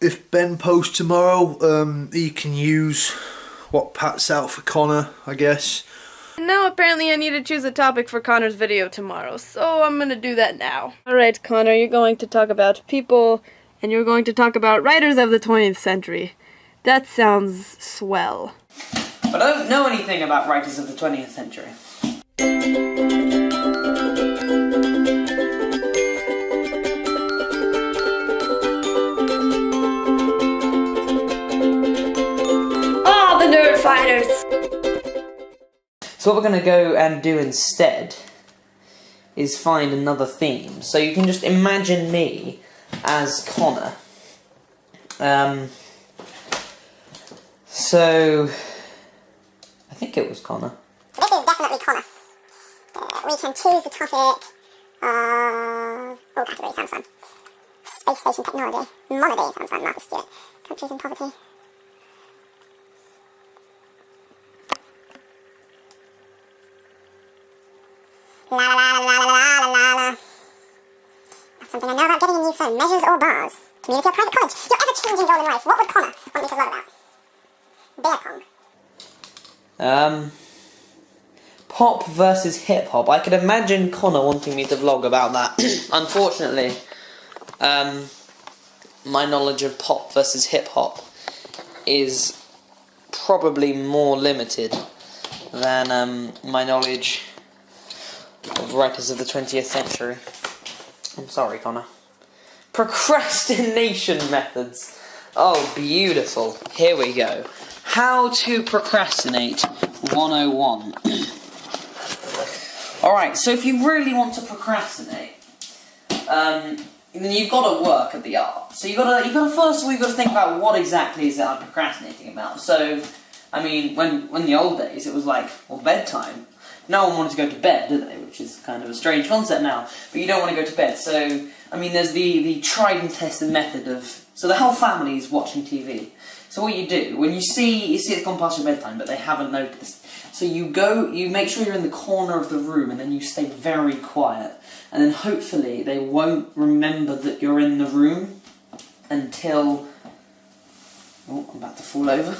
if Ben posts tomorrow, he can use what Pat's out for Connor, I guess. And now apparently I need to choose a topic for Connor's video tomorrow, so I'm gonna do that now. Alright, Connor, you're going to talk about people, and you're going to talk about writers of the 20th century. That sounds swell. But I don't know anything about writers of the 20th century. Ah, the nerd fighters! So what we're going to go and do instead is find another theme. So you can just imagine me as Connor. So I think it was Connor. This is definitely Connor. We can choose the topic of... Oh, category sounds fun. Space station technology. Monody sounds fun. Let's do it. Countries and poverty. La la la la la la la la. That's something I know about getting a new phone. Measures or bars? Community or private college? Your ever-changing goal in life. What would Connor want me to vlog about? Beer pong. Pop versus hip hop. I could imagine Connor wanting me to vlog about that. Unfortunately, my knowledge of pop versus hip hop is probably more limited than my knowledge of writers of the 20th century. I'm sorry, Connor. Procrastination methods. Oh, beautiful. Here we go. How to procrastinate 101. Alright, so if you really want to procrastinate, then you've got to work at the art. So you've got to first of all, you've got to think about what exactly is it I'm procrastinating about. So, I mean, when the old days, it was like, well, bedtime. No one wanted to go to bed, did they? Which is kind of a strange concept now. But you don't want to go to bed. So, I mean, there's the tried and tested method of... So the whole family is watching TV. So what you do, when you see it's gone past your bedtime, but they haven't noticed. So you make sure you're in the corner of the room, and then you stay very quiet. And then hopefully they won't remember that you're in the room until... Oh, I'm about to fall over.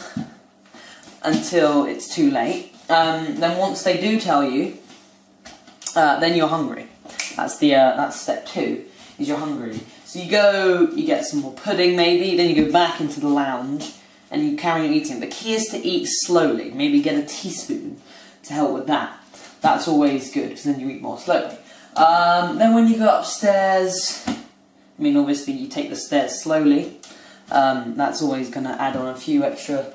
Until it's too late. Then once they do tell you, then you're hungry. That's step 2, is you're hungry. So you go, you get some more pudding maybe, then you go back into the lounge, and you carry on eating. The key is to eat slowly, maybe get a teaspoon to help with that. That's always good, because then you eat more slowly. Then when you go upstairs, I mean obviously you take the stairs slowly, that's always going to add on a few extra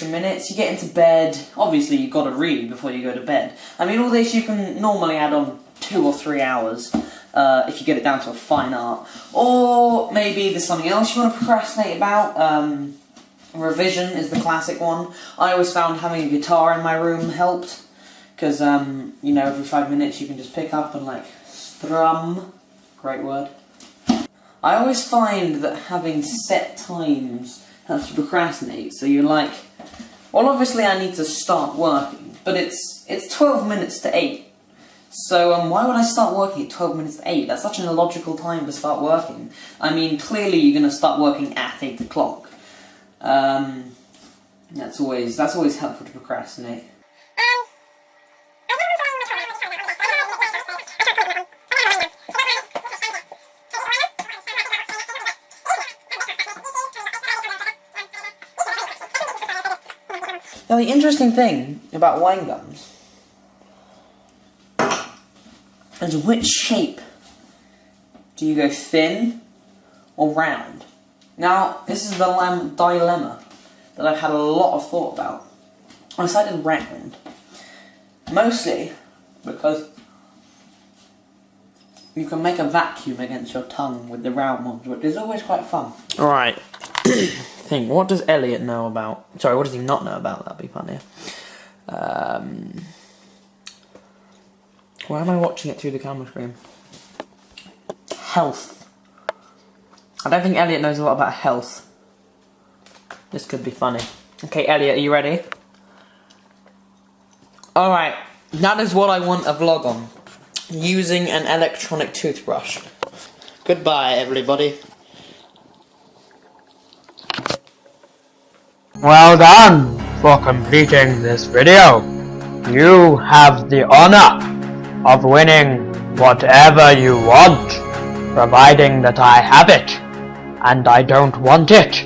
minutes. You get into bed, obviously you've got to read before you go to bed. I mean all this you can normally add on 2 or 3 hours, if you get it down to a fine art. Or maybe there's something else you want to procrastinate about. Revision is the classic one. I always found having a guitar in my room helped, because, you know, every 5 minutes you can just pick up and, like, strum. Great word. I always find that having set times helps you procrastinate. So you're like, well, obviously I need to start working, but it's 12 minutes to 8. So why would I start working at 12 minutes to 8? That's such an illogical time to start working. I mean, clearly you're going to start working at 8 o'clock. That's always helpful to procrastinate. Now the interesting thing about wine gums is which shape do you go thin or round? Now, this is the dilemma that I've had a lot of thought about. I decided round, mostly because you can make a vacuum against your tongue with the round ones, which is always quite fun. Alright, what does Elliot know about... Sorry, what does he not know about? That'd be funnier. Why am I watching it through the camera screen? Health. I don't think Elliot knows a lot about health. This could be funny. Okay, Elliot, are you ready? Alright, that is what I want a vlog on. Using an electronic toothbrush. Goodbye, everybody. Well done for completing this video. You have the honor of winning whatever you want, providing that I have it, and I don't want it,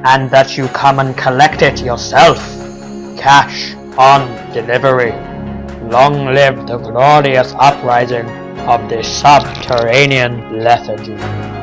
and that you come and collect it yourself. Cash on delivery. Long live the glorious uprising of the subterranean lethargy.